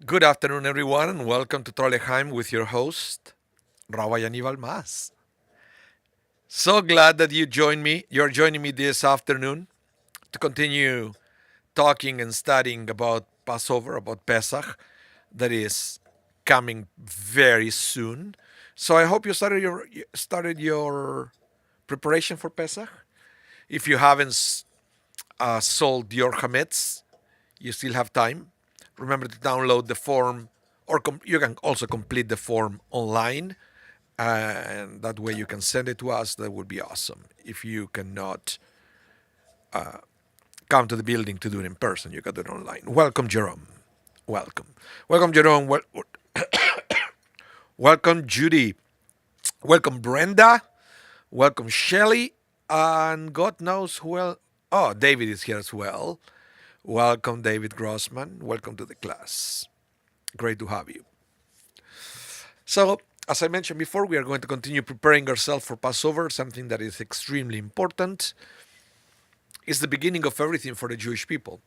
Good afternoon, everyone, and welcome to Trolleyheim with your host, Rabbi Anibal Mas. So glad that you joined me. You're joining me this afternoon to continue talking and studying about Passover, about Pesach, that is coming very soon. So I hope you started your preparation for Pesach. If you haven't sold your chametz, you still have time. Remember to download the form, or you can also complete the form online, and that way you can send it to us. That would be awesome. If you cannot come to the building to do it in person, you can do it online. Welcome, Jerome. Welcome, Jerome. Welcome, Judy. Welcome, Brenda. Welcome, Shelly. And God knows who else. Oh, David is here as well. Welcome, David Grossman. Welcome to the class. Great to have you. So, as I mentioned before, we are going to continue preparing ourselves for Passover, something that is extremely important. It's the beginning of everything for the Jewish people,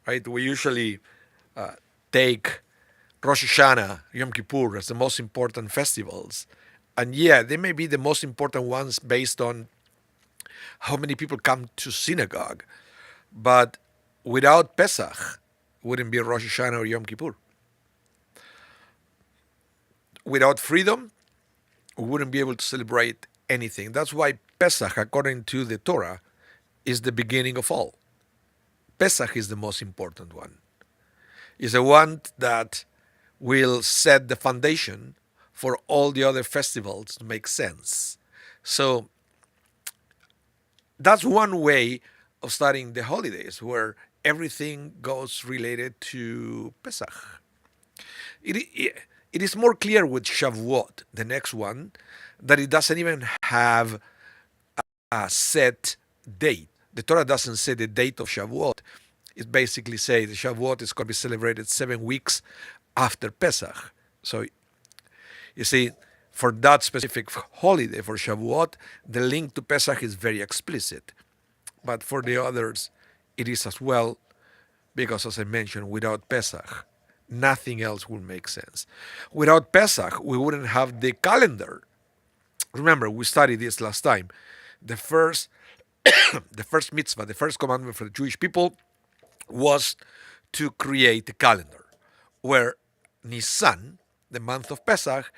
right? We usually take Rosh Hashanah, Yom Kippur as the most important festivals. And yeah, they may be the most important ones based on how many people come to synagogue. But without Pesach, wouldn't be Rosh Hashanah or Yom Kippur. Without freedom, we wouldn't be able to celebrate anything. That's why Pesach, according to the Torah, is the beginning of all. Pesach is the most important one. It's the one that will set the foundation for all the other festivals to make sense. So that's one way of studying the holidays, where everything goes related to Pesach. It is more clear with Shavuot, the next one, that it doesn't even have a set date. The Torah doesn't say the date of Shavuot. It basically says the Shavuot is going to be celebrated 7 weeks after Pesach. So you see, for that specific holiday, for Shavuot, the link to Pesach is very explicit. But for the others, it is as well, because as I mentioned, without Pesach, nothing else will make sense. Without Pesach, we wouldn't have the calendar. Remember, we studied this last time. The first, the first mitzvah, the first commandment for the Jewish people was to create a calendar, where Nisan, the month of Pesach,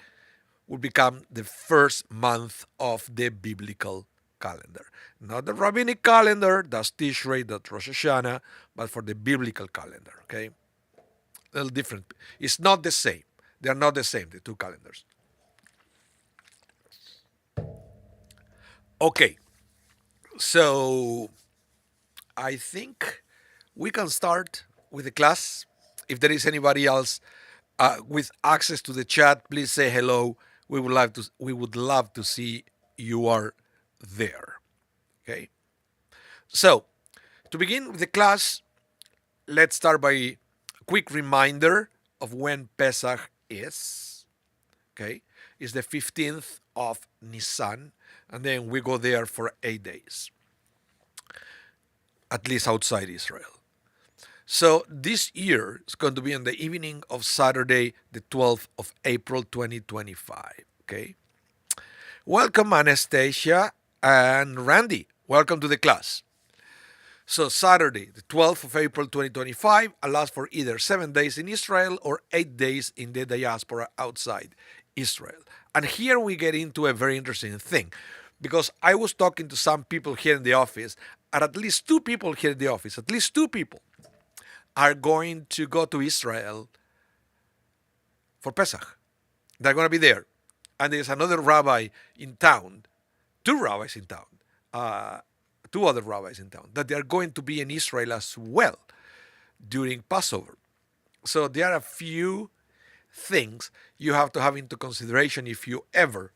will become the first month of the biblical calendar. Not the rabbinic calendar, that's Tishrei, that's Rosh Hashanah, but for the biblical calendar, okay? A little different. It's not the same. They are not the same, the two calendars. Okay, so I think we can start with the class. If there is anybody else with access to the chat, please say hello. We would love to see you are there. Okay. So to begin with the class, let's start by a quick reminder of when Pesach is. Okay, it's the 15th of Nisan, and then we go there for 8 days, at least outside Israel. So this year is going to be on the evening of Saturday, the 12th of April, 2025. Okay. Welcome, Anastasia and Randy. Welcome to the class. So Saturday, the 12th of April, 2025, allows for either 7 days in Israel or 8 days in the diaspora outside Israel. And here we get into a very interesting thing, because I was talking to some people here in the office, and at least two people here in the office, at least two people are going to go to Israel for Pesach. They're going to be there. And there's another rabbi in town, two rabbis in town, two other rabbis in town, that they are going to be in Israel as well during Passover. So there are a few things you have to have into consideration if you ever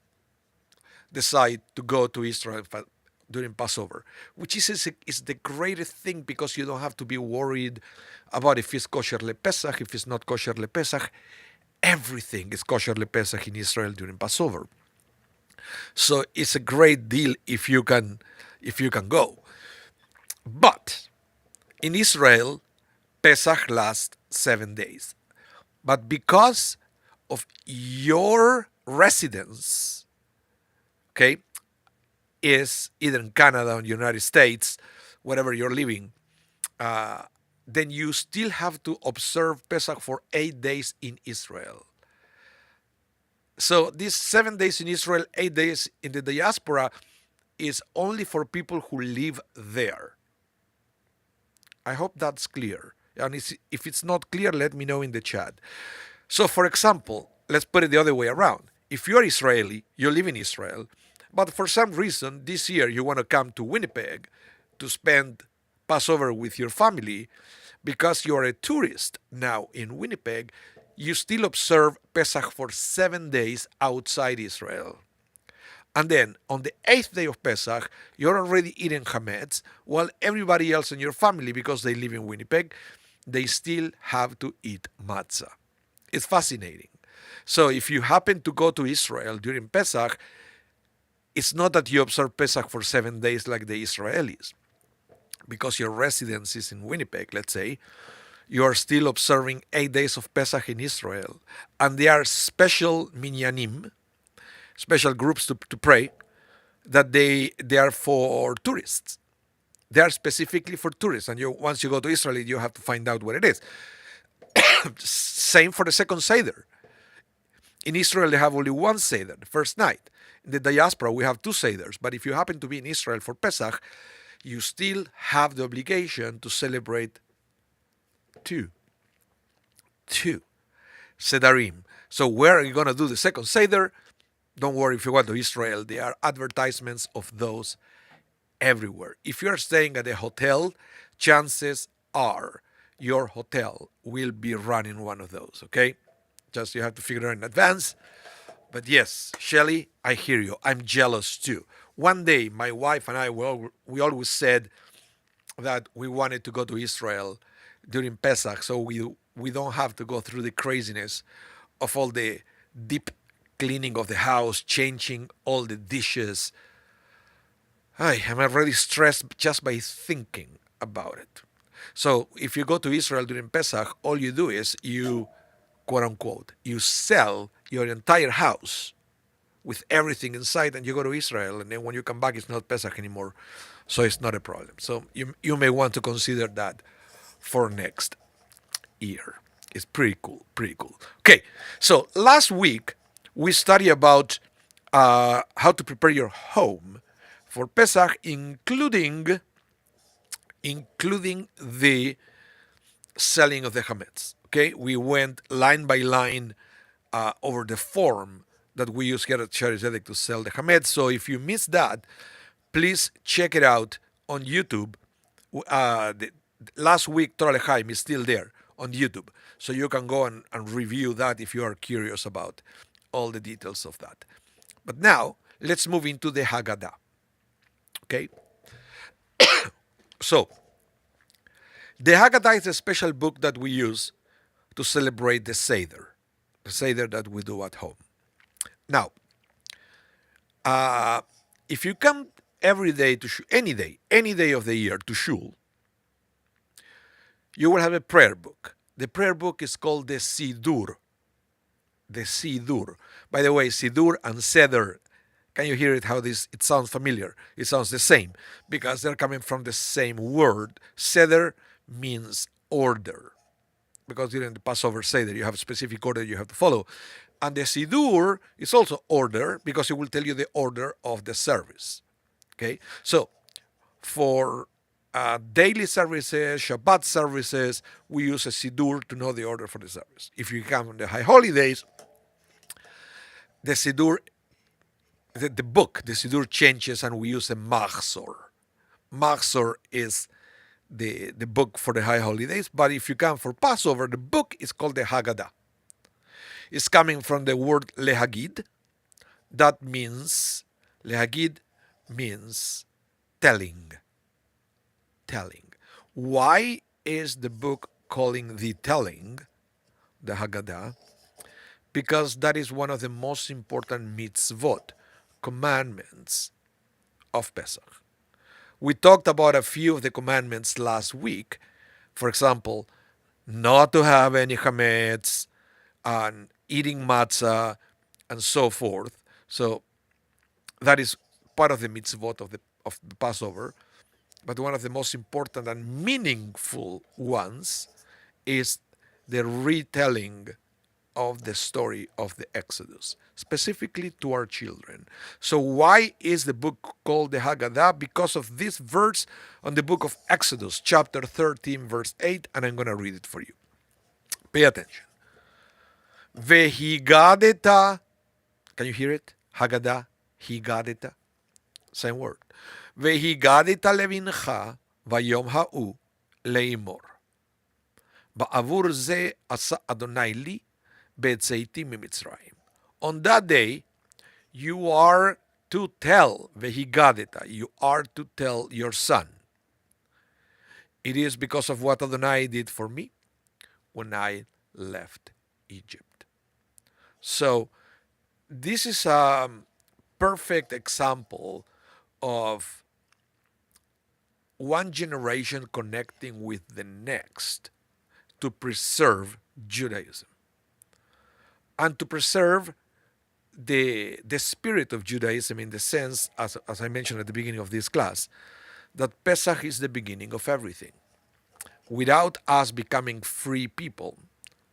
decide to go to Israel during Passover, which is the greatest thing, because you don't have to be worried about if it's kosher le-Pesach, if it's not kosher le-Pesach. Everything is kosher le-Pesach in Israel during Passover. So it's a great deal if you can go. But in Israel, Pesach lasts 7 days. But because of your residence, okay, is either in Canada or United States, wherever you're living, uh, then you still have to observe Pesach for 8 days in Israel. So these 7 days in Israel, 8 days in the diaspora is only for people who live there. I hope that's clear. And if it's not clear, let me know in the chat. So, for example, let's put it the other way around. If you're Israeli, you live in Israel, but for some reason this year you want to come to Winnipeg to spend Passover with your family, because you're a tourist now in Winnipeg, you still observe Pesach for 7 days outside Israel. And then on the eighth day of Pesach, you're already eating chametz, while everybody else in your family, because they live in Winnipeg, they still have to eat matzah. It's fascinating. So if you happen to go to Israel during Pesach, it's not that you observe Pesach for 7 days like the Israelis. Because your residence is in Winnipeg, let's say, you are still observing 8 days of Pesach in Israel. And there are special minyanim, special groups to pray, that they are for tourists. They are specifically for tourists. And once you go to Israel, you have to find out what it is. Same for the second Seder. In Israel, they have only one Seder, the first night. In the diaspora, we have two Seders. But if you happen to be in Israel for Pesach, you still have the obligation to celebrate two Sedarim. So where are you going to do the second Seder? Don't worry, if you go to Israel, there are advertisements of those everywhere. If you're staying at a hotel, chances are your hotel will be running one of those, okay? Just you have to figure it out in advance. But yes, Shelly, I hear you. I'm jealous too. One day, my wife and I, we always said that we wanted to go to Israel during Pesach, so we don't have to go through the craziness of all the deep cleaning of the house, changing all the dishes. I'm already stressed just by thinking about it. So if you go to Israel during Pesach, all you do is you, quote unquote, you sell your entire house with everything inside, and you go to Israel, and then when you come back, it's not Pesach anymore, so it's not a problem. So you may want to consider that for next year. It's pretty cool, pretty cool. Okay, so last week we studied about how to prepare your home for Pesach, including the selling of the chametz. Okay, we went line by line over the form that we use here at Shari Zedek to sell the chametz. So if you missed that, please check it out on YouTube. Last week, Torah L'chaim is still there on YouTube. So you can go and review that if you are curious about all the details of that. But now, let's move into the Haggadah. Okay? So, the Haggadah is a special book that we use to celebrate the Seder that we do at home. Now, if you come every day to any day of the year to shul, you will have a prayer book. The prayer book is called the Sidur. The Sidur. By the way, Sidur and Seder, can you hear it? How it sounds familiar? It sounds the same because they're coming from the same word. Seder means order, because during the Passover Seder you have a specific order you have to follow. And the Sidur is also order because it will tell you the order of the service. Okay, so for daily services, Shabbat services, we use a Sidur to know the order for the service. If you come on the high holidays, the Sidur, the Sidur changes, and we use a Machzor. Machzor is the book for the high holidays, but if you come for Passover, the book is called the Haggadah. It's coming from the word lehagid. That means, lehagid means telling. Why is the book calling the telling, the Haggadah? Because that is one of the most important mitzvot, commandments of Pesach. We talked about a few of the commandments last week. For example, not to have any chametz, and eating matzah and so forth. So that is part of the mitzvot of the Passover. But one of the most important and meaningful ones is the retelling of the story of the Exodus, specifically to our children. So, why is the book called the Haggadah? Because of this verse on the book of Exodus, chapter 13, verse 8, and I'm going to read it for you. Pay attention. Vehigadeta, can you hear it? Haggadah, higadeta, same word. Vehigadeta levincha vayom ha'u leimor. בעבור זה עשה אדוני לי בצאתי ממצרים. On that day, you are to tell, vehigadeta, you are to tell your son. It is because of what Adonai did for me when I left Egypt. So, this is a perfect example of one generation connecting with the next to preserve Judaism and to preserve the spirit of Judaism in the sense, as I mentioned at the beginning of this class, that Pesach is the beginning of everything. Without us becoming free people,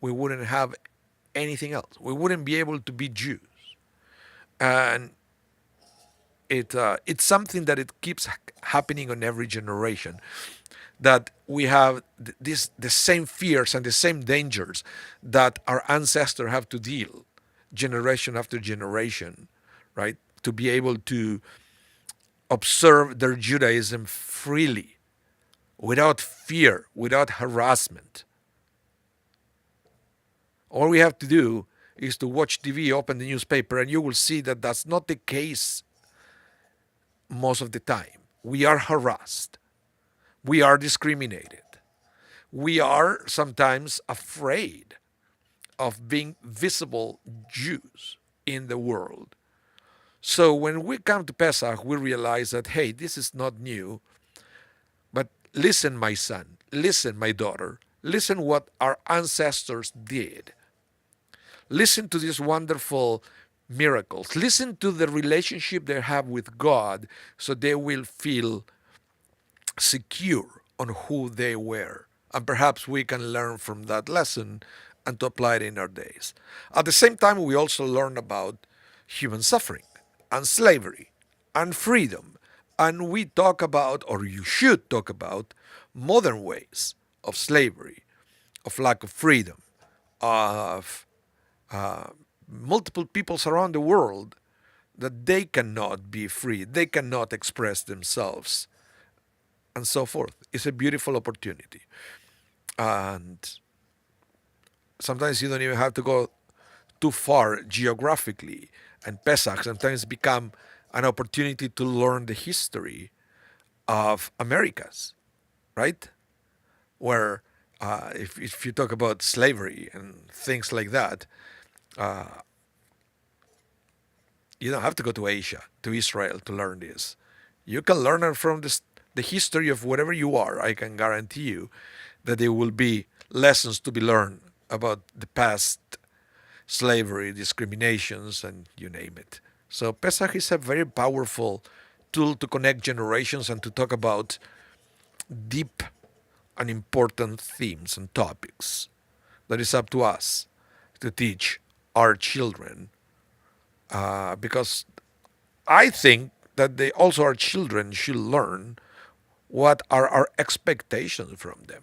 we wouldn't have anything else. We wouldn't be able to be Jews. And it's something that it keeps happening on every generation, that we have the same fears and the same dangers that our ancestors have to deal generation after generation, right? To be able to observe their Judaism freely, without fear, without harassment. All we have to do is to watch TV, open the newspaper, and you will see that that's not the case most of the time. We are harassed. We are discriminated. We are sometimes afraid of being visible Jews in the world. So when we come to Pesach, we realize that, hey, this is not new. But listen, my son, listen, my daughter, listen what our ancestors did. Listen to these wonderful miracles. Listen to the relationship they have with God so they will feel secure on who they were. And perhaps we can learn from that lesson and to apply it in our days. At the same time, we also learn about human suffering and slavery and freedom. And we talk about, or you should talk about, modern ways of slavery, of lack of freedom, of multiple peoples around the world that they cannot be free, they cannot express themselves, and so forth. It's a beautiful opportunity. And sometimes you don't even have to go too far geographically. And Pesach sometimes become an opportunity to learn the history of Americas, right? Where if you talk about slavery and things like that, you don't have to go to Asia, to Israel to learn this. You can learn it from the history of whatever you are. I can guarantee you that there will be lessons to be learned about the past slavery, discriminations, and you name it. So Pesach is a very powerful tool to connect generations and to talk about deep and important themes and topics that is up to us to teach our children, because I think that they also, our children, should learn what are our expectations from them,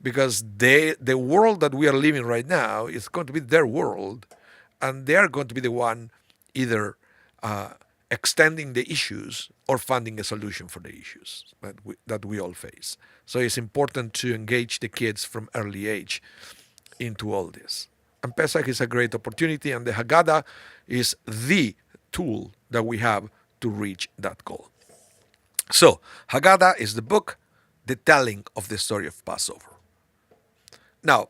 because the world that we are living right now is going to be their world, and they are going to be the one either extending the issues or finding a solution for the issues that we all face. So it's important to engage the kids from early age into all this. And Pesach is a great opportunity, and the Haggadah is the tool that we have to reach that goal. So, Haggadah is the book, the telling of the story of Passover. Now,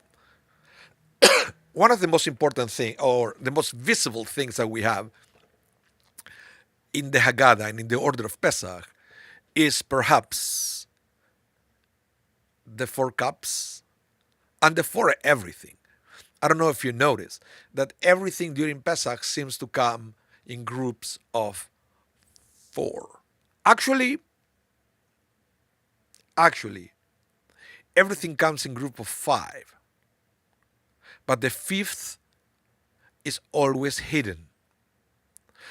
one of the most important things, or the most visible things that we have in the Haggadah and in the order of Pesach, is perhaps the four cups and the four everything. I don't know if you notice that everything during Pesach seems to come in groups of four. Actually, actually, everything comes in group of five, but the fifth is always hidden.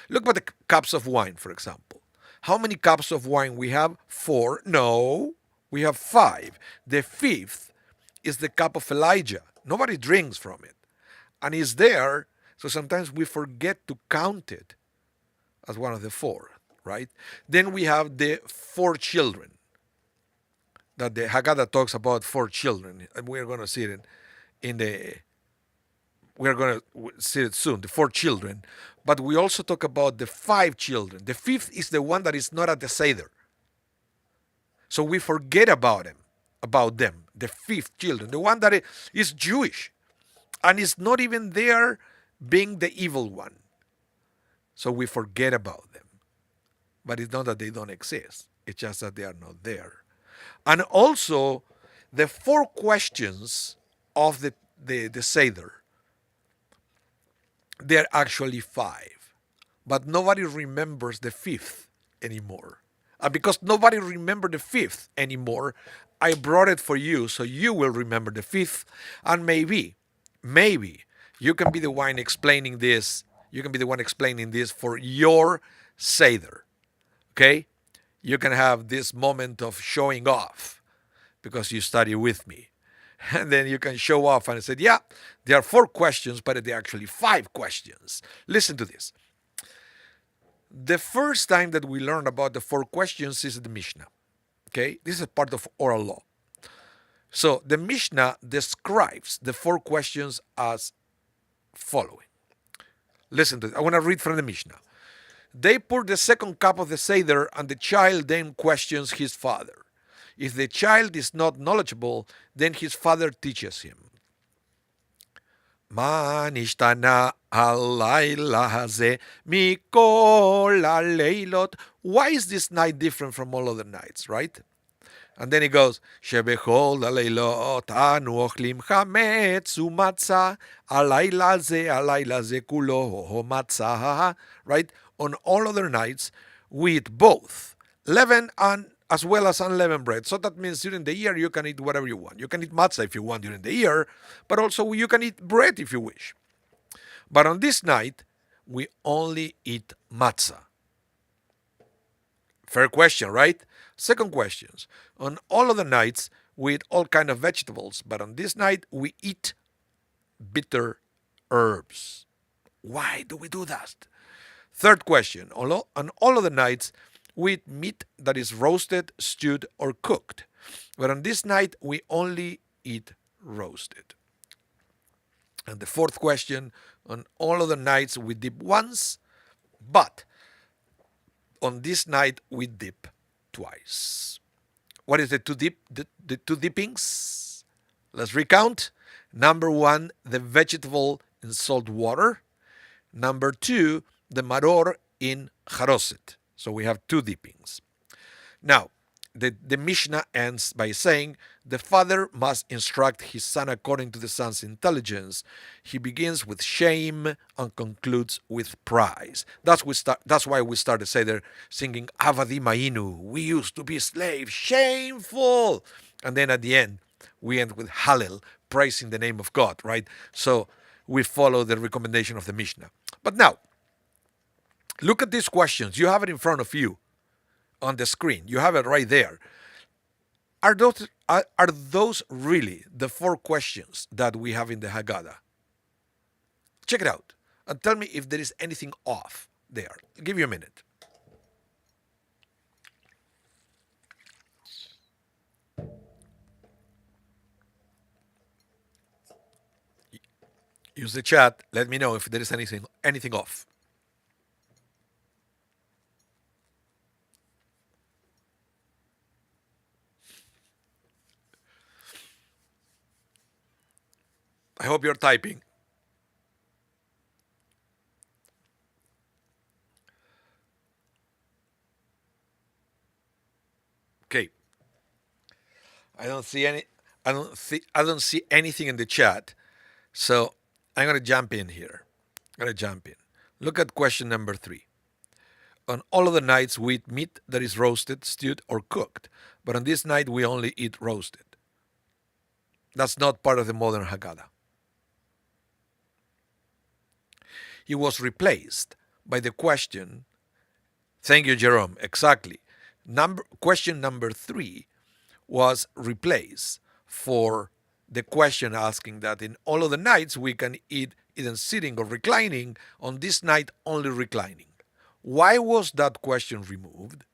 Look at the cups of wine, for example. How many cups of wine we have? Four. No, we have five. The fifth is the cup of Elijah. Nobody drinks from it. And it's there, so sometimes we forget to count it as one of the four, right? Then we have the four children that the Haggadah talks about four children, and we're going to see it in the we're going to see it soon, the four children. But we also talk about the five children. The fifth is the one that is not at the Seder. So we forget about them, the fifth children, the one that is Jewish and is not even there being the evil one. So we forget about them. But it's not that they don't exist, it's just that they are not there. And also, the four questions of the Seder, they're actually five. But nobody remembers the fifth anymore. And because nobody remembered the fifth anymore, I brought it for you so you will remember the fifth. And maybe you can be the one explaining this. You can be the one explaining this for your Seder. Okay? You can have this moment of showing off because you study with me. And then you can show off and say, yeah, there are four questions, but there are actually five questions. Listen to this. The first time that we learn about the four questions is the Mishnah. Okay? This is part of oral law. So the Mishnah describes the four questions as following. Listen to this. I want to read from the Mishnah. They pour the second cup of the Seder, and the child then questions his father. If the child is not knowledgeable, then his father teaches him. Ma nishtana halayla hazeh mikol haleilot. Why is this night different from all other nights, right? And then he goes, Shebechol haleilot anu ochlim chametz umatzah halayla ze kulo matzah. Right? On all other nights, we eat both leaven and as well as unleavened bread. So that means during the year you can eat whatever you want. You can eat matzah if you want during the year, but also you can eat bread if you wish. But on this night, we only eat matzah. Fair question, right? Second question. On all other nights, we eat all kind of vegetables, but on this night, we eat bitter herbs. Why do we do that? Third question. On all other nights, we eat meat that is roasted, stewed, or cooked. But on this night, we only eat roasted. And the fourth question, on all other nights, we dip once, but on this night, we dip twice. What is the two dippings? Let's recount. Number one, the vegetable in salt water. Number two, the maror in charoset. So we have two dippings. Now, the Mishnah ends by saying, the father must instruct his son according to the son's intelligence. He begins with shame and concludes with praise. That's why we started Seder singing Avadim Ainu. We used to be slaves, shameful. And then at the end, we end with Hallel, praising the name of God, right? So we follow the recommendation of the Mishnah. But now, look at these questions. You have it in front of you on the screen. You have it right there. Are those really the four questions that we have in the Haggadah? Check it out and tell me if there is anything off there. I'll give you a minute. Use the chat. Let me know if there is anything off. I hope you're typing. Okay. I don't see anything in the chat. So I'm going to jump in here. I'm going to jump in. Look at question number 3. On all of the nights we eat meat that is roasted, stewed, or cooked, but on this night we only eat roasted. That's not part of the modern Haggadah. It was replaced by the question. Thank you, Jerome. Exactly. Question number 3 was replaced for the question asking that in all of the nights we can eat either sitting or reclining, on this night only reclining. Why was that question removed?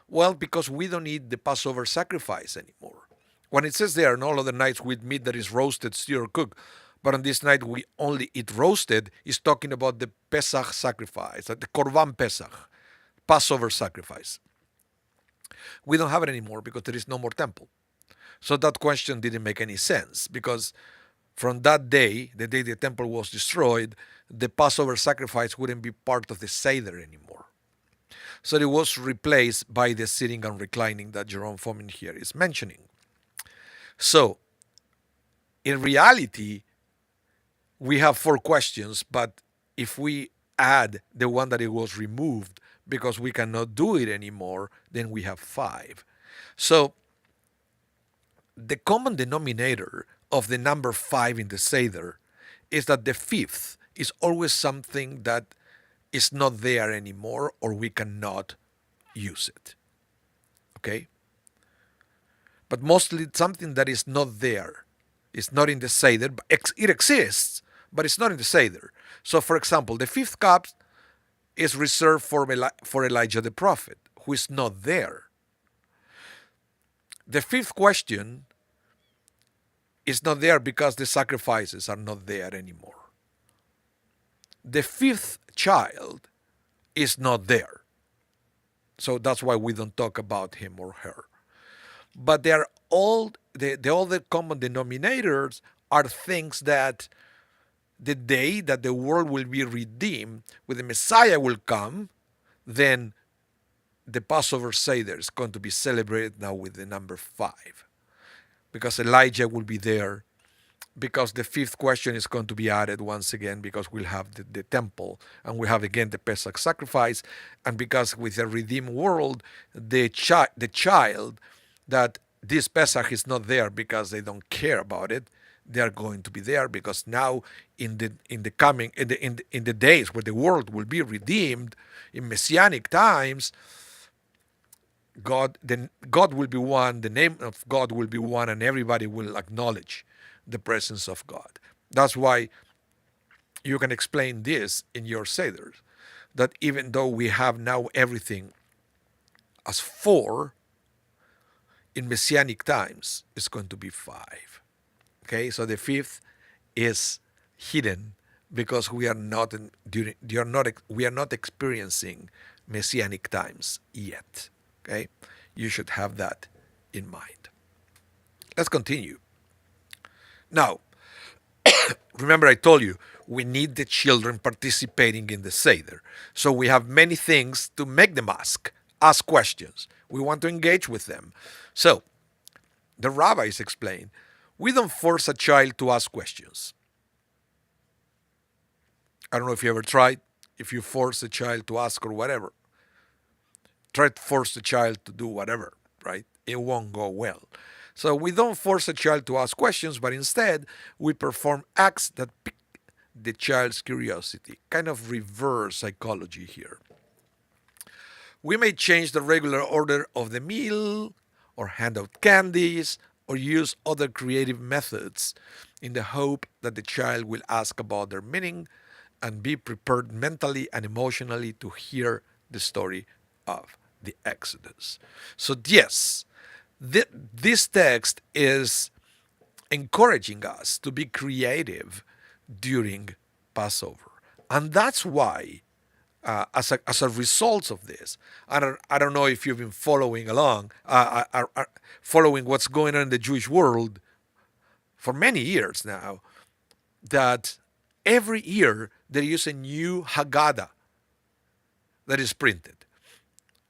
Well, because we don't eat the Passover sacrifice anymore. When it says there, on all of the nights we eat meat that is roasted, stewed, or cooked, but on this night we only eat roasted, is talking about the Pesach sacrifice, the Korban Pesach, Passover sacrifice. We don't have it anymore because there is no more temple. So that question didn't make any sense because from that day, the day the temple was destroyed, the Passover sacrifice wouldn't be part of the Seder anymore. So it was replaced by the sitting and reclining that Jerome Fomin here is mentioning. So, in reality, we have 4 questions, but if we add the one that it was removed because we cannot do it anymore, then we have 5. So, the common denominator of the number 5 in the Seder is that the 5th is always something that is not there anymore or we cannot use it. Okay? But mostly it's something that is not there. It's not in the Seder. It exists, but it's not in the Seder. So, for example, the 5th cup is reserved for Elijah the prophet, who is not there. The 5th question is not there because the sacrifices are not there anymore. The 5th child is not there. So that's why we don't talk about him or her. But they're all the other common denominators are things that the day that the world will be redeemed, when the Messiah will come, then the Passover Seder is going to be celebrated now with the number 5. Because Elijah will be there, because the 5th question is going to be added once again, because we'll have the temple, and we have again the Pesach sacrifice, and because with the redeemed world, the child that this Pesach is not there because they don't care about it, they are going to be there because now in the days where the world will be redeemed in messianic times, God will be one, the name of God will be one, and everybody will acknowledge the presence of God. That's why you can explain this in your Seder, that even though we have now everything as 4, in messianic times it's going to be 5. Okay, so the 5th is hidden because we are not experiencing messianic times yet. Okay, you should have that in mind. Let's continue. Now, remember I told you we need the children participating in the Seder. So we have many things to make them ask questions. We want to engage with them. So the rabbis explain, we don't force a child to ask questions. I don't know if you ever tried, if you force a child to ask or whatever. Try to force the child to do whatever, right? It won't go well. So we don't force a child to ask questions, but instead we perform acts that pique the child's curiosity. Kind of reverse psychology here. We may change the regular order of the meal, or hand out candies, or use other creative methods in the hope that the child will ask about their meaning and be prepared mentally and emotionally to hear the story of the Exodus. So yes, this text is encouraging us to be creative during Passover. And that's why, as a result of this, I don't know if you've been following along, following what's going on in the Jewish world for many years now, that every year there is a new Haggadah that is printed.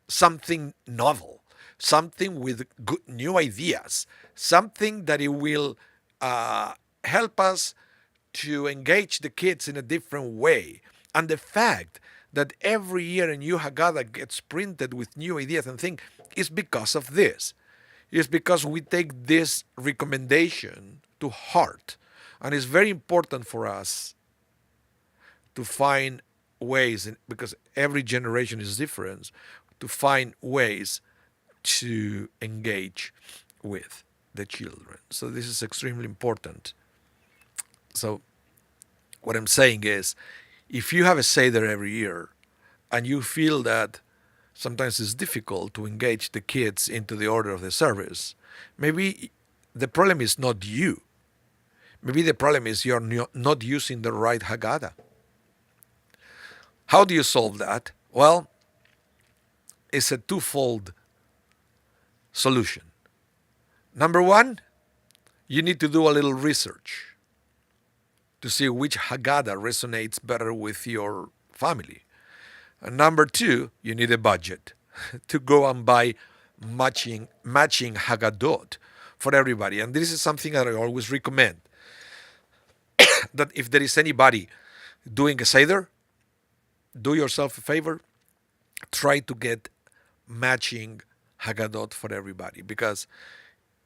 Something novel, something with good new ideas, something that it will help us to engage the kids in a different way. And the fact that every year a new Haggadah gets printed with new ideas and things is because of this. It's because we take this recommendation to heart. And it's very important for us to find ways, because every generation is different, to find ways to engage with the children. So this is extremely important. So what I'm saying is, if you have a Seder every year and you feel that sometimes it's difficult to engage the kids into the order of the service, maybe the problem is not you. Maybe the problem is you're not using the right Haggadah. How do you solve that? Well, it's a twofold solution. Number one, you need to do a little research to see which Haggadah resonates better with your family. And number two, you need a budget to go and buy matching Haggadot for everybody. And this is something that I always recommend, that if there is anybody doing a Seder, do yourself a favor, try to get matching Haggadot for everybody. Because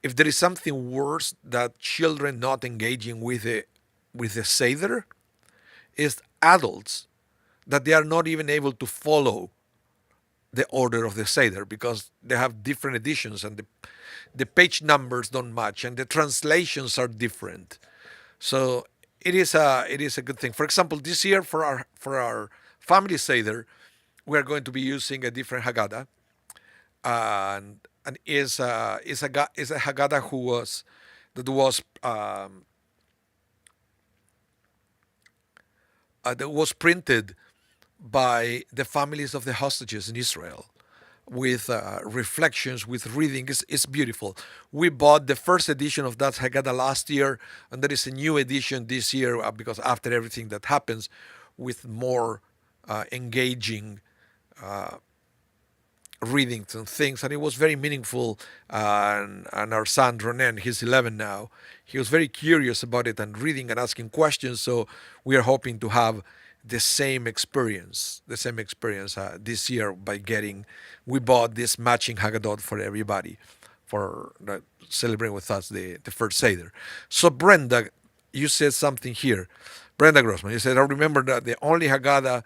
if there is something worse that children not engaging with the Seder, is adults that they are not even able to follow the order of the Seder because they have different editions and the page numbers don't match and the translations are different. So it is a good thing. For example, this year for our family Seder, we are going to be using a different Haggadah, and is a Haggadah that was printed by the families of the hostages in Israel, with reflections, with reading. It's beautiful. We bought the first edition of that Haggadah last year, and there is a new edition this year because after everything that happens, with more engaging readings and things, and it was very meaningful. And our son Ronen, he's 11 now, he was very curious about it and reading and asking questions. So we are hoping to have the same experience this year by we bought this matching Haggadot for everybody for celebrating with us the first Seder. So Brenda, you said something here. Brenda Grossman, you said, I remember that the only Haggadah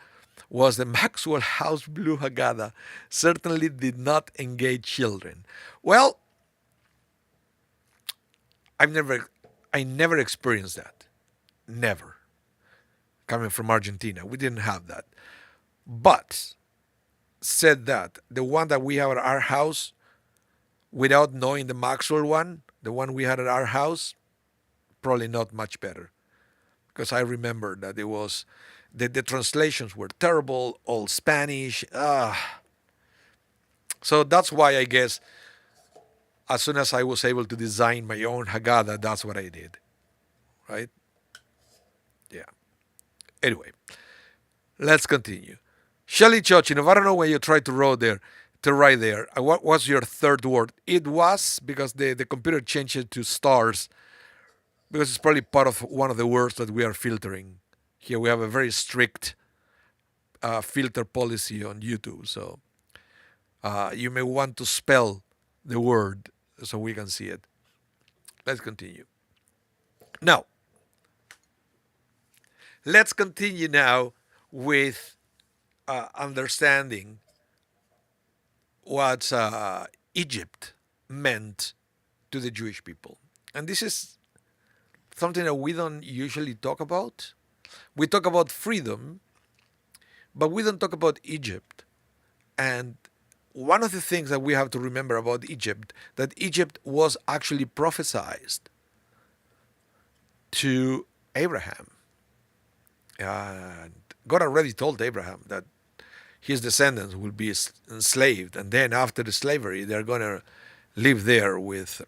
was the Maxwell House Blue Haggadah. Certainly did not engage children. Well, I never experienced that. Never. Coming from Argentina, we didn't have that. But said that the one that we have at our house, without knowing the Maxwell one, the one we had at our house, probably not much better. Because I remember that it was the translations were terrible, all Spanish. So that's why I guess as soon as I was able to design my own Haggadah, that's what I did. Right? Yeah. Anyway, let's continue. Shelly Chochinov, I don't know when you tried to write there. What was your third word? It was because the computer changed it to stars, because it's probably part of one of the words that we are filtering. Here we have a very strict filter policy on YouTube, so you may want to spell the word so we can see it. Let's continue. Now, let's continue now with understanding what Egypt meant to the Jewish people. And this is something that we don't usually talk about. We talk about freedom, but we don't talk about Egypt. And one of the things that we have to remember about Egypt, that Egypt was actually prophesied to Abraham. And God already told Abraham that his descendants will be enslaved, and then after the slavery, they're going to live there with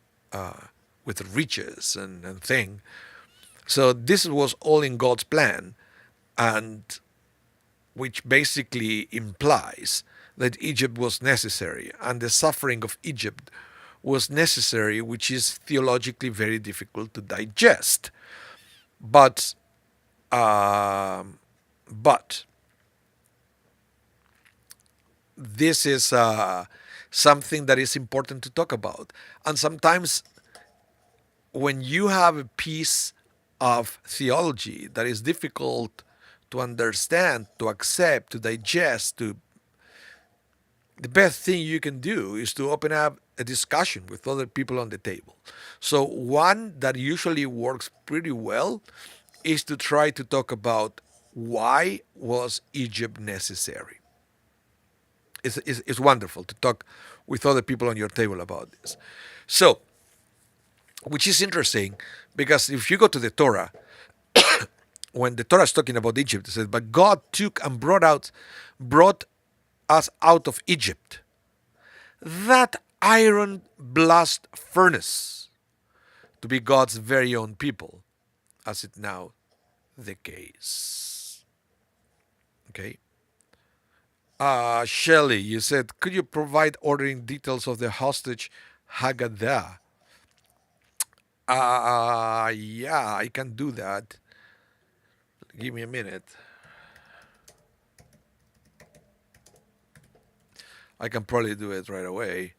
riches and thing. So this was all in God's plan, and which basically implies that Egypt was necessary, and the suffering of Egypt was necessary, which is theologically very difficult to digest. But Um, but this is something that is important to talk about. And sometimes when you have a piece of theology that is difficult to understand, to accept, to digest, to the best thing you can do is to open up a discussion with other people on the table. So one that usually works pretty well is to try to talk about why was Egypt necessary. It's wonderful to talk with other people on your table about this. So, which is interesting because if you go to the Torah, when the Torah is talking about Egypt, it says, "But God took and brought us out of Egypt, that iron blast furnace, to be God's very own people, as it now the case." Okay. Shelley, you said, could you provide ordering details of the hostage Haggadah? Yeah, I can do that. Give me a minute. I can probably do it right away.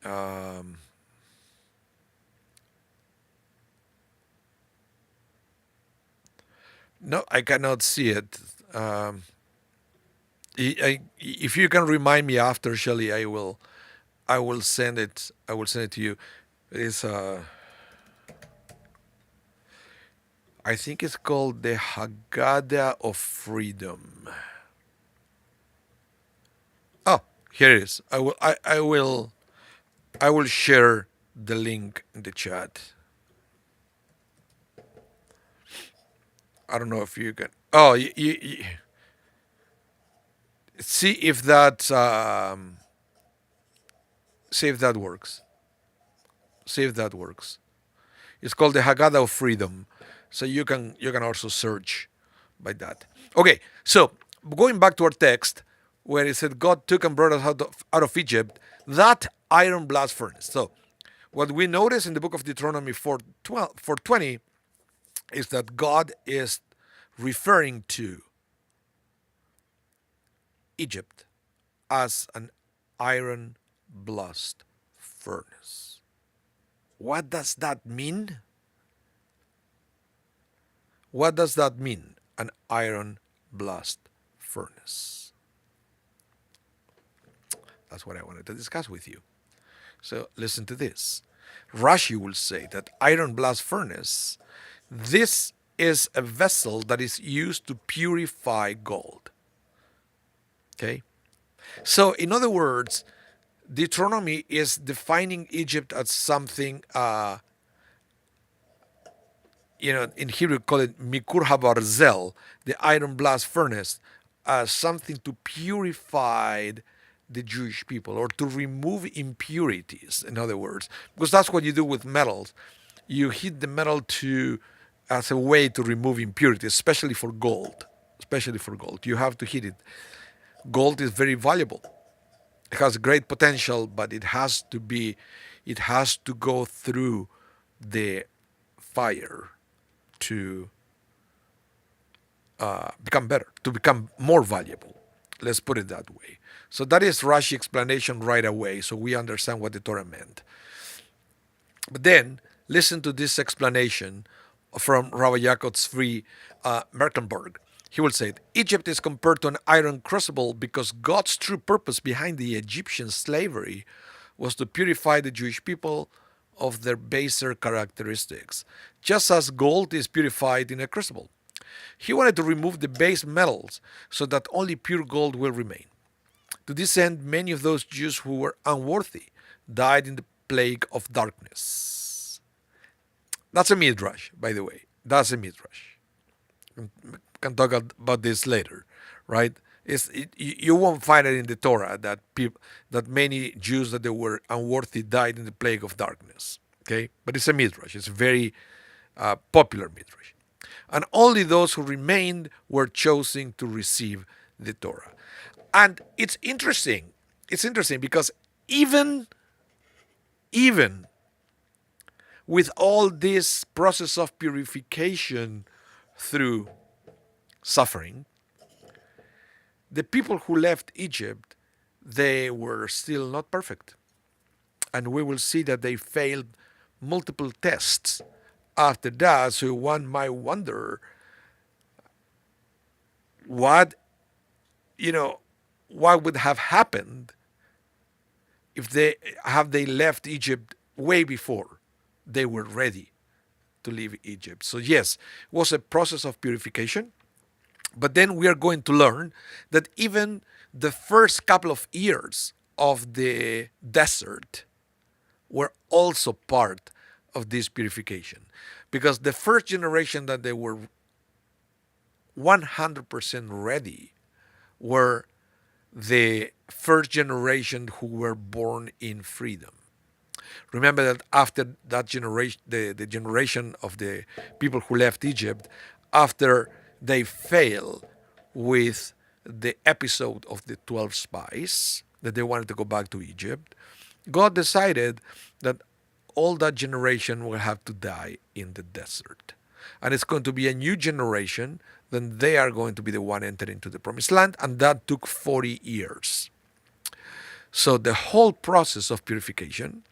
Um, no, I cannot see it. If you can remind me after, Shelley, I will. I will send it. I will send it to you. It's I think it's called the Haggadah of Freedom. Oh, here it is. I will share the link in the chat. I don't know if you can. Oh, see if that see if that works. See if that works. It's called the Haggadah of Freedom, so you can also search by that. Okay, so going back to our text, where it said God took and brought us out of Egypt, that iron blast furnace. So what we notice in the book of Deuteronomy 4:20 is that God is referring to Egypt as an iron blast furnace. What does that mean? What does that mean? An iron blast furnace. That's what I wanted to discuss with you. So listen to this. Rashi will say that iron blast furnace, this is a vessel that is used to purify gold. Okay? So, in other words, Deuteronomy is defining Egypt as something, in Hebrew call it Mikur Habarzel, the iron blast furnace, as something to purify the Jewish people or to remove impurities, in other words, because that's what you do with metals. You heat the metal to as a way to remove impurities, especially for gold. Especially for gold, you have to heat it. Gold is very valuable. It has great potential, but it has to go through the fire to become better, to become more valuable. Let's put it that way. So that is Rashi explanation right away, so we understand what the Torah meant. But then listen to this explanation from Rabbi Yaakov Tzvi Merkenberg. He will say, Egypt is compared to an iron crucible because God's true purpose behind the Egyptian slavery was to purify the Jewish people of their baser characteristics, just as gold is purified in a crucible. He wanted to remove the base metals so that only pure gold will remain. To this end, many of those Jews who were unworthy died in the plague of darkness. That's a midrash, by the way. That's a midrash. We can talk about this later, right? You won't find it in the Torah that many Jews that they were unworthy died in the plague of darkness. Okay, but it's a midrash. It's a very popular midrash, and only those who remained were chosen to receive the Torah. And it's interesting. It's interesting because even with all this process of purification through suffering, the people who left Egypt, they were still not perfect. And we will see that they failed multiple tests after that. So one might wonder what, you know, what would have happened if they left Egypt way before they were ready to leave Egypt. So yes, it was a process of purification. But then we are going to learn that even the first couple of years of the desert were also part of this purification. Because the first generation that they were 100% ready were the first generation who were born in freedom. Remember that after that generation, the generation of the people who left Egypt, after they failed with the episode of the 12 spies, that they wanted to go back to Egypt, God decided that all that generation will have to die in the desert. And it's going to be a new generation, then they are going to be the one entering into the promised land, and that took 40 years. So the whole process of purification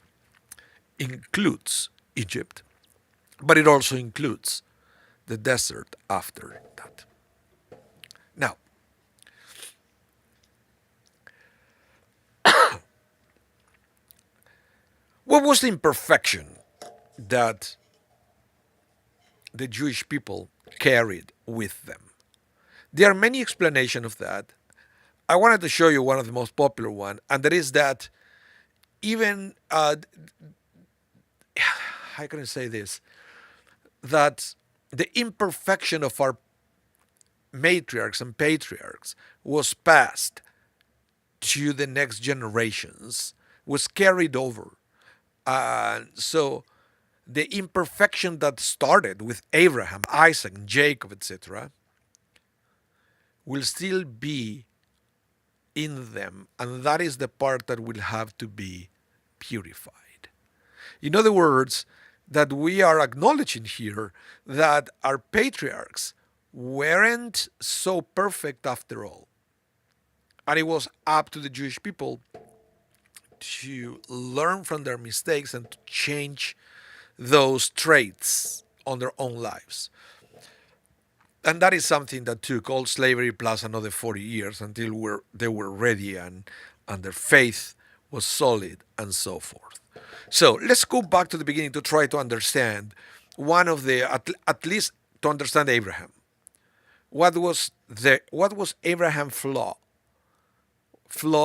includes Egypt, but it also includes the desert after that. Now, what was the imperfection that the Jewish people carried with them? There are many explanations of that. I wanted to show you one of the most popular one, and that is that even how can I say this? That the imperfection of our matriarchs and patriarchs was passed to the next generations, was carried over. So the imperfection that started with Abraham, Isaac, Jacob, etc., will still be in them, and that is the part that will have to be purified. In other words, that we are acknowledging here that our patriarchs weren't so perfect after all. And it was up to the Jewish people to learn from their mistakes and to change those traits on their own lives. And that is something that took all slavery plus another 40 years until they were ready and their faith was solid and so forth. So let's go back to the beginning to try to understand one of the, at least to understand Abraham. What was Abraham's flaw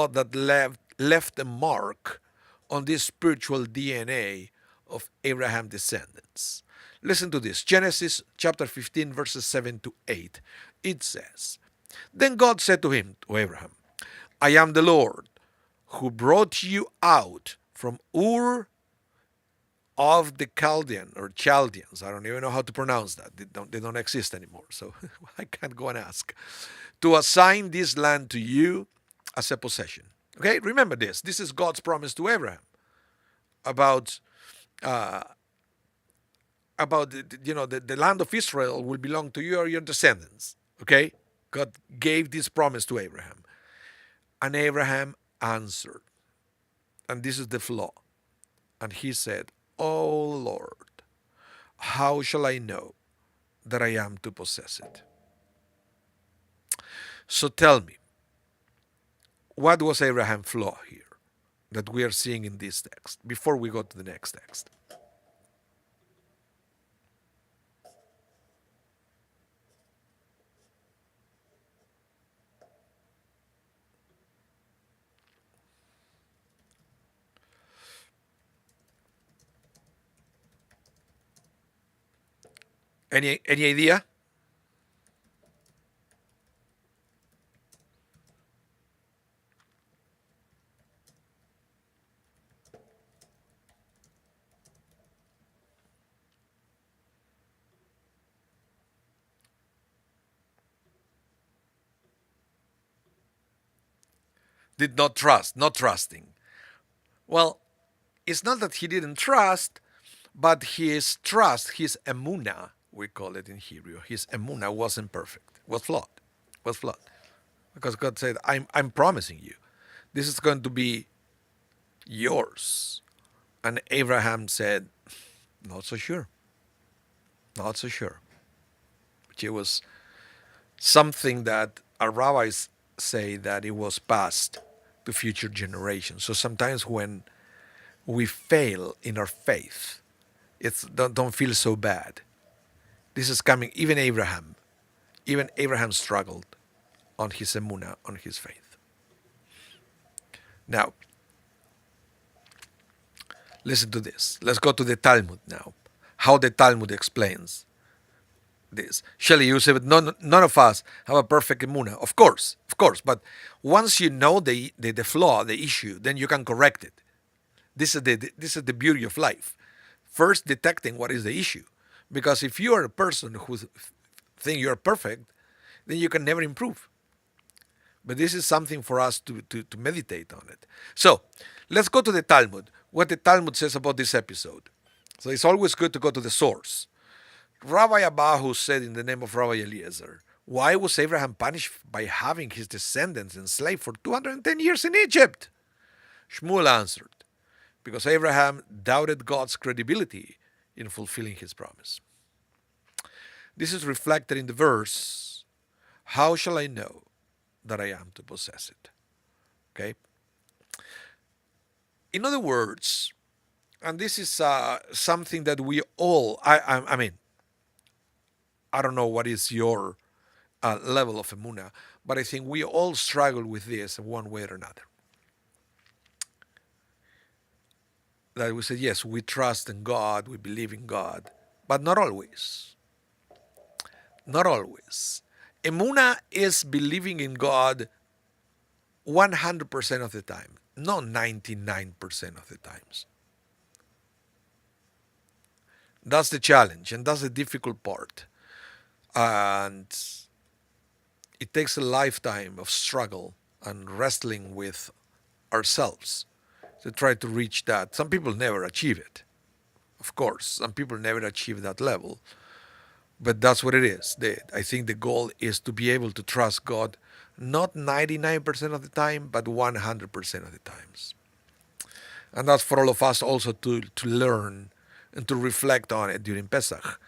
that left a mark on this spiritual DNA of Abraham's descendants? Listen to this. Genesis chapter 15 verses 7 to 8. It says, Then God said to him, to Abraham, I am the Lord who brought you out from Ur of the Chaldean or Chaldeans. I don't even know how to pronounce that. They don't exist anymore, so I can't go and ask. To assign this land to you as a possession. Okay, remember this. This is God's promise to Abraham about the land of Israel will belong to you or your descendants. Okay, God gave this promise to Abraham, and Abraham answered, and this is the flaw, and he said, "Oh Lord, how shall I know that I am to possess it?" So tell me, what was Abraham's flaw here that we are seeing in this text before we go to the next text? Any idea? Did not trust, not trusting. Well, it's not that he didn't trust, but his trust, his emuna, we call it in Hebrew. His emunah wasn't perfect, was flawed. Because God said, I'm promising you, this is going to be yours. And Abraham said, not so sure, not so sure. Which it was something that our rabbis say that it was passed to future generations. So sometimes when we fail in our faith, it's don't feel so bad. This is coming. Even Abraham struggled on his emunah, on his faith. Now, listen to this. Let's go to the Talmud now. How the Talmud explains this. Shelley, you say, but none of us have a perfect emunah. Of course. But once you know the flaw, the issue, then you can correct it. This is the beauty of life. First, detecting what is the issue, because if you are a person who think you are perfect, then you can never improve. But this is something for us to meditate on it. So, let's go to the Talmud. What the Talmud says about this episode. So it's always good to go to the source. Rabbi Abahu said in the name of Rabbi Eliezer, why was Abraham punished by having his descendants enslaved for 210 years in Egypt? Shmuel answered, because Abraham doubted God's credibility in fulfilling his promise. This is reflected in the verse, how shall I know that I am to possess it? Okay? In other words, and this is something that we all, I mean, I don't know what is your level of emunah, but I think we all struggle with this in one way or another. That we say, yes, we trust in God, we believe in God, but not always. Not always. Emunah is believing in God 100% of the time, not 99% of the times. That's the challenge, and that's the difficult part. And it takes a lifetime of struggle and wrestling with ourselves to try to reach that. Some people never achieve it. Of course, some people never achieve that level. But that's what it is. I think the goal is to be able to trust God not 99% of the time, but 100% of the times. And that's for all of us also to learn and to reflect on it during Pesach.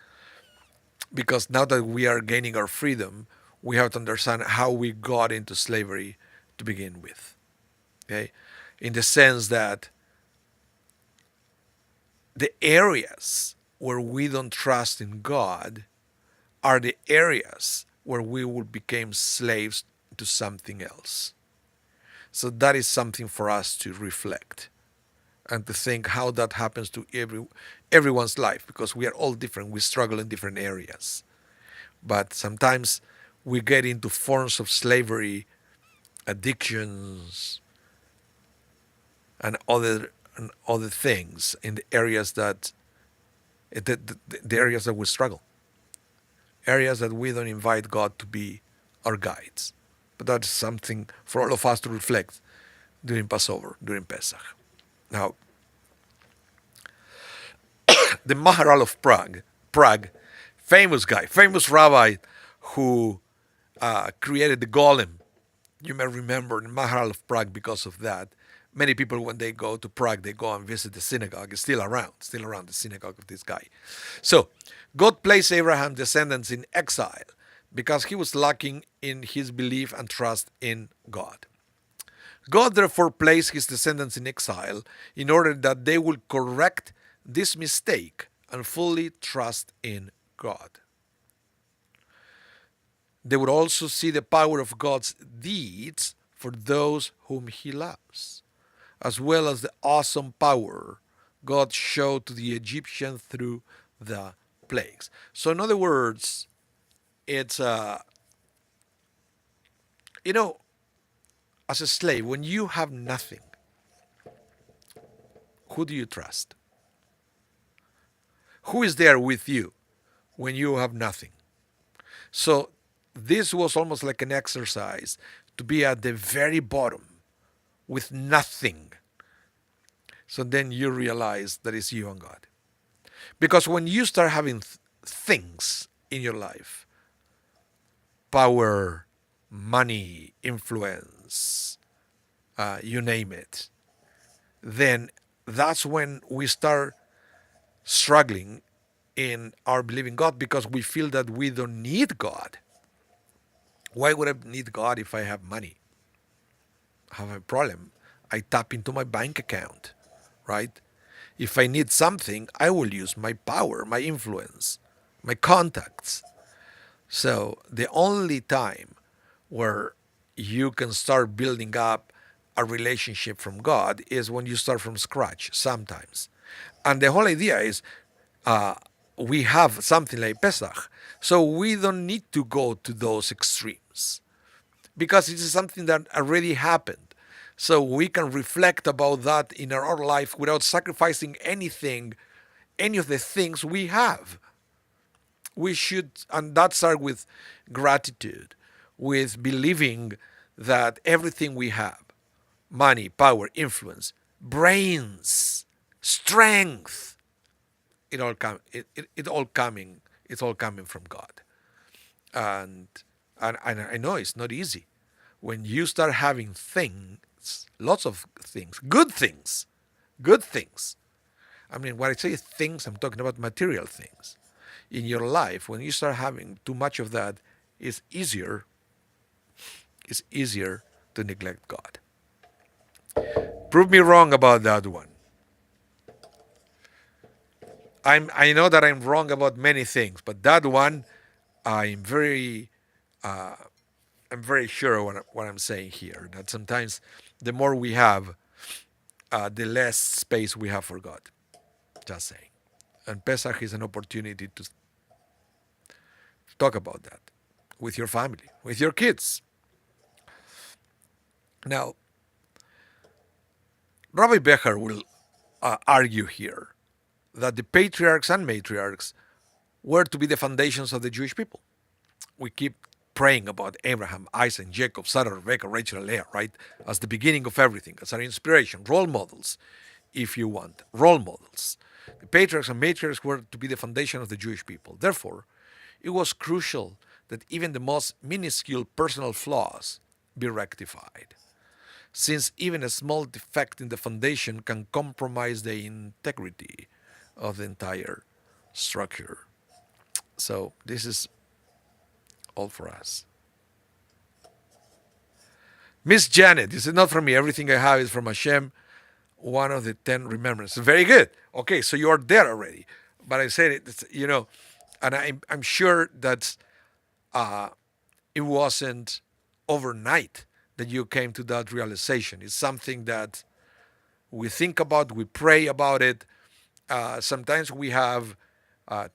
Because now that we are gaining our freedom, we have to understand how we got into slavery to begin with. Okay? In the sense that the areas where we don't trust in God are the areas where we will become slaves to something else. So that is something for us to reflect and to think how that happens to everyone's life, because we are all different. We struggle in different areas. But sometimes we get into forms of slavery, addictions, and other things in the areas that the areas that we struggle, areas that we don't invite God to be our guides. But that's something for all of us to reflect during Passover, during Pesach. Now, the Maharal of Prague, famous guy, famous rabbi who created the golem. You may remember the Maharal of Prague because of that. Many people, when they go to Prague, they go and visit the synagogue. It's still around the synagogue of this guy. So, God placed Abraham's descendants in exile because he was lacking in his belief and trust in God. God therefore placed his descendants in exile in order that they would correct this mistake and fully trust in God. They would also see the power of God's deeds for those whom he loves, as well as the awesome power God showed to the Egyptians through the plagues. So in other words, it's, as a slave, when you have nothing, who do you trust? Who is there with you when you have nothing? So this was almost like an exercise to be at the very bottom with nothing. So then you realize that it's you and God. Because when you start having things in your life, power, money, influence, you name it, then that's when we start struggling in our believing God because we feel that we don't need God. Why would I need God if I have money? I have a problem. I tap into my bank account, right? If I need something, I will use my power, my influence, my contacts. So the only time where you can start building up a relationship from God is when you start from scratch sometimes. And the whole idea is uh, we have something like Pesach. So we don't need to go to those extremes because it is something that already happened. So we can reflect about that in our life without sacrificing anything, any of the things we have. We should, and that starts with gratitude, with believing that everything we have, money, power, influence, brains, strength, it's all coming from God. And, and I know it's not easy. When you start having things, lots of things, good things. I mean, when I say things, I'm talking about material things. In your life, when you start having too much of that, it's easier to neglect God. Prove me wrong about that one. I know that I'm wrong about many things, but that one, I'm very I'm very sure what I'm saying here. That sometimes the more we have, the less space we have for God. Just saying. And Pesach is an opportunity to talk about that with your family, with your kids. Now, Rabbi Becher will argue here that the patriarchs and matriarchs were to be the foundations of the Jewish people. We keep praying about Abraham, Isaac, Jacob, Sarah, Rebecca, Rachel, and Leah, right? As the beginning of everything, as our inspiration, role models, if you want, role models. The patriarchs and matriarchs were to be the foundation of the Jewish people. Therefore, it was crucial that even the most minuscule personal flaws be rectified, since even a small defect in the foundation can compromise the integrity of the entire structure. So, this is all for us. Miss Janet, this is not from me. Everything I have is from Hashem, one of the 10 remembrances. Very good. Okay, so you are there already. But I said it, and I'm sure that it wasn't overnight that you came to that realization. It's something that we think about, we pray about it. Sometimes we have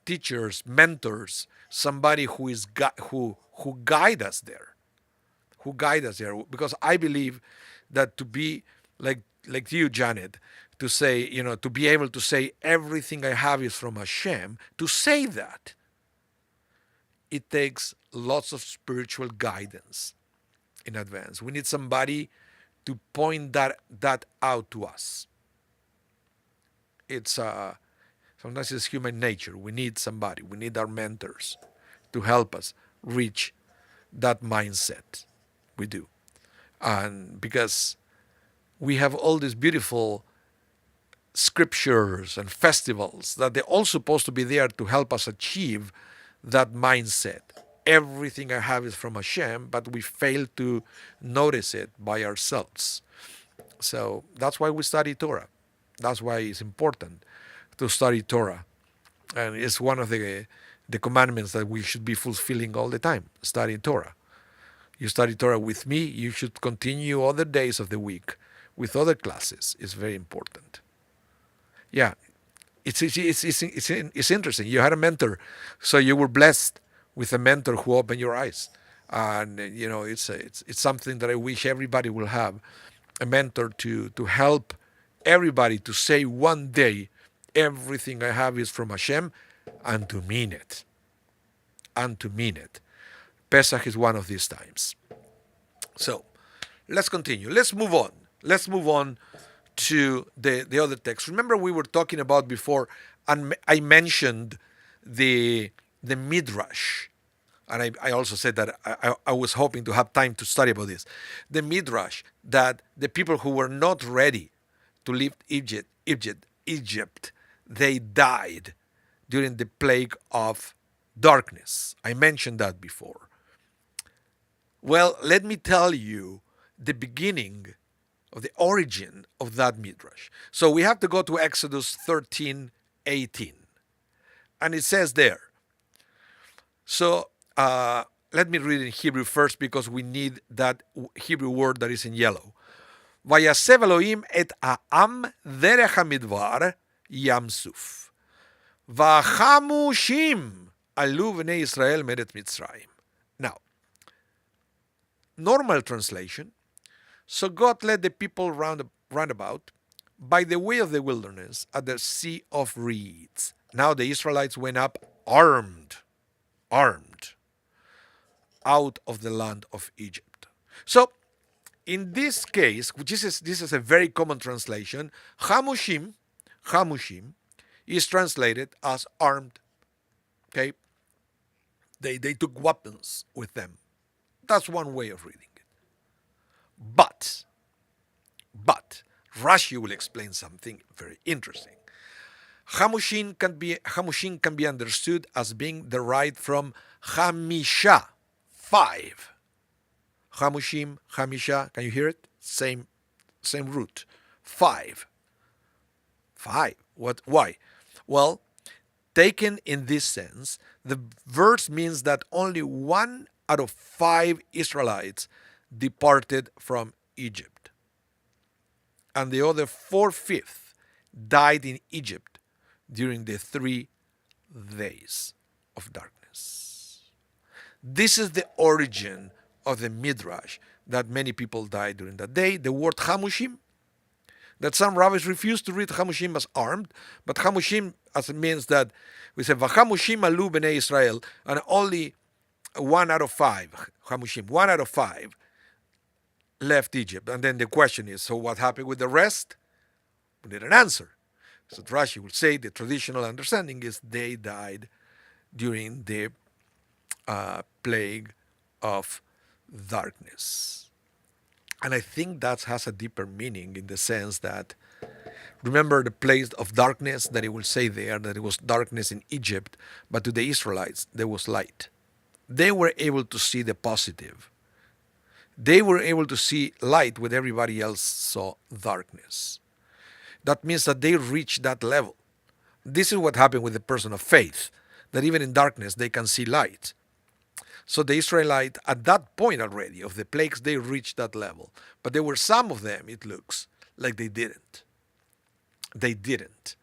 teachers, mentors, somebody who guide us there, because I believe that to be like you, Janet, to say, to be able to say everything I have is from Hashem, to say that, it takes lots of spiritual guidance in advance. We need somebody to point that out to us. It's sometimes it's human nature. We need somebody. We need our mentors to help us reach that mindset. We do, and because we have all these beautiful scriptures and festivals that they're all supposed to be there to help us achieve that mindset. Everything I have is from Hashem, but we fail to notice it by ourselves. So that's why we study Torah. That's why it's important to study Torah. And it's one of the commandments that we should be fulfilling all the time, studying Torah. You study Torah with me, you should continue other days of the week with other classes. It's very important. Yeah, it's interesting. You had a mentor, so you were blessed with a mentor who opened your eyes. And it's something that I wish everybody will have, a mentor to help everybody to say one day, everything I have is from Hashem, and to mean it. And to mean it. Pesach is one of these times. So, let's continue. Let's move on. Let's move on to the other text. Remember we were talking about before, and I mentioned the Midrash, and I also said that I was hoping to have time to study about this. The Midrash that the people who were not ready to leave Egypt, they died during the plague of darkness. I mentioned that before. Well, let me tell you the beginning of the origin of that midrash. So we have to go to Exodus 13:18. And it says there, so let me read in Hebrew first because we need that Hebrew word that is in yellow. ויסב אלוהים את העם דרך המדבר ים סוף. והחמושים עלו בני ישראל מארץ מצרים. Now, normal translation. So God led the people round about by the way of the wilderness at the sea of reeds. Now the Israelites went up armed out of the land of Egypt. So in this case, this is a very common translation, Hamushim is translated as armed. Okay? They took weapons with them. That's one way of reading it. But Rashi will explain something very interesting. Hamushin can be understood as being derived from Hamisha, 5. Hamushim, Hamisha, can you hear it? Same root. 5. What? Why? Well, taken in this sense, the verse means that only 1 out of 5 Israelites departed from Egypt. And the other 4/5 died in Egypt during the 3 days of darkness. This is the origin of the Midrash that many people died during that day. The word Hamushim, that some rabbis refuse to read Hamushim as armed, but Hamushim as it means that we say Vahamushim alu b'nei Israel, and only 1 out of 5, Hamushim, 1 out of 5 left Egypt. And then the question is, so what happened with the rest? We need an answer. So Rashi will say the traditional understanding is they died during the plague of darkness. And I think that has a deeper meaning in the sense that, remember the place of darkness, that it will say there that it was darkness in Egypt, but to the Israelites there was light. They were able to see the positive. They were able to see light when everybody else saw darkness. That means that they reached that level. This is what happened with the person of faith, that even in darkness they can see light. So the Israelites, at that point already of the plagues, they reached that level. But there were some of them, it looks, like they didn't. They didn't.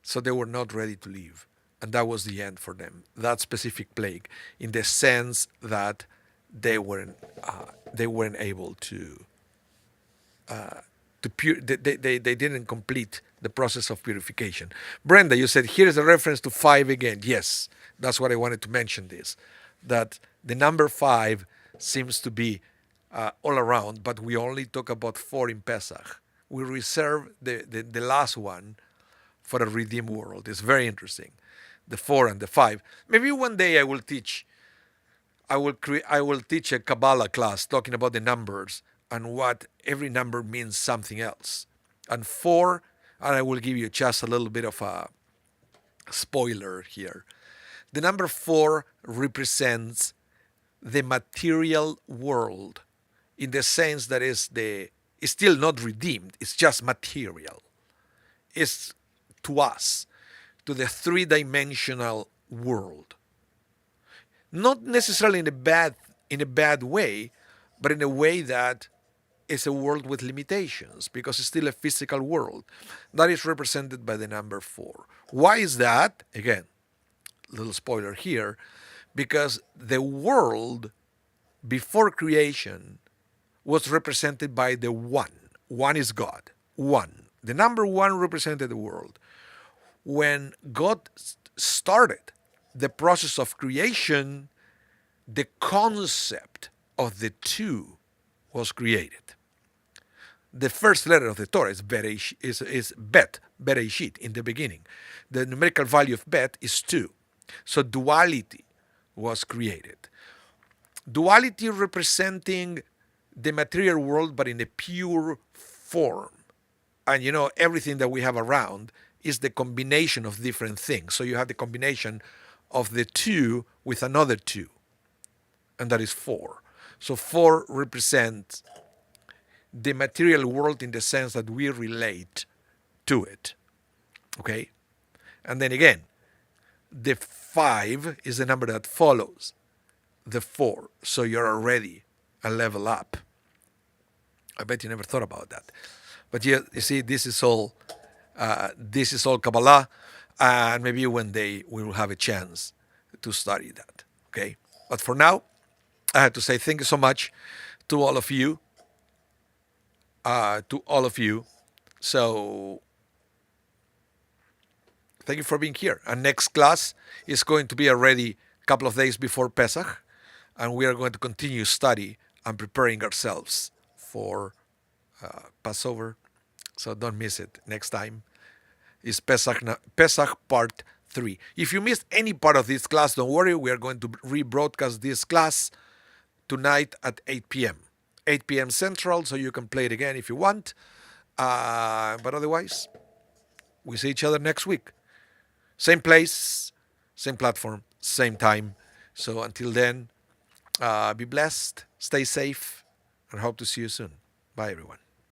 So they were not ready to leave. And that was the end for them, that specific plague, in the sense that they weren't able to they didn't complete the process of purification. Brenda, you said here's a reference to 5 again. Yes, that's what I wanted to mention this, that the number 5 seems to be all around, but we only talk about 4 in Pesach. We reserve the last one for a redeemed world. It's very interesting, the 4 and the 5. Maybe one day I will teach a Kabbalah class talking about the numbers and what every number means something else. And 4, and I will give you just a little bit of a spoiler here. The number 4 represents the material world in the sense that it's still not redeemed. It's just material. It's to us, to the 3-dimensional world. Not necessarily in a bad way, but in a way that is a world with limitations, because it's still a physical world. That is represented by the number 4. Why is that? Again, little spoiler here, because the world before creation was represented by the 1. 1 is God. 1. The number 1 represented the world. When God started the process of creation, the concept of the 2 was created. The first letter of the Torah is Bet, Bereshit, in the beginning. The numerical value of Bet is 2. So duality was created. Duality representing the material world, but in a pure form. And everything that we have around is the combination of different things. So you have the combination of the two with another two, and that is four. So four represents the material world in the sense that we relate to it. Okay? And then again, the five is the number that follows the four. So you're already a level up. I bet you never thought about that. But yeah, you see, this is all Kabbalah, and maybe one day we will have a chance to study that. Okay, but for now, I have to say thank you so much to all of you. To all of you. So thank you for being here. Our next class is going to be already a couple of days before Pesach, and we are going to continue study and preparing ourselves for Passover. So don't miss it. Next time is Pesach Part 3. If you missed any part of this class, don't worry. We are going to rebroadcast this class tonight at 8 p.m. 8 p.m. Central, so you can play it again if you want. But otherwise, we see each other next week. Same place, same platform, same time. So until then, be blessed, stay safe, and hope to see you soon. Bye, everyone.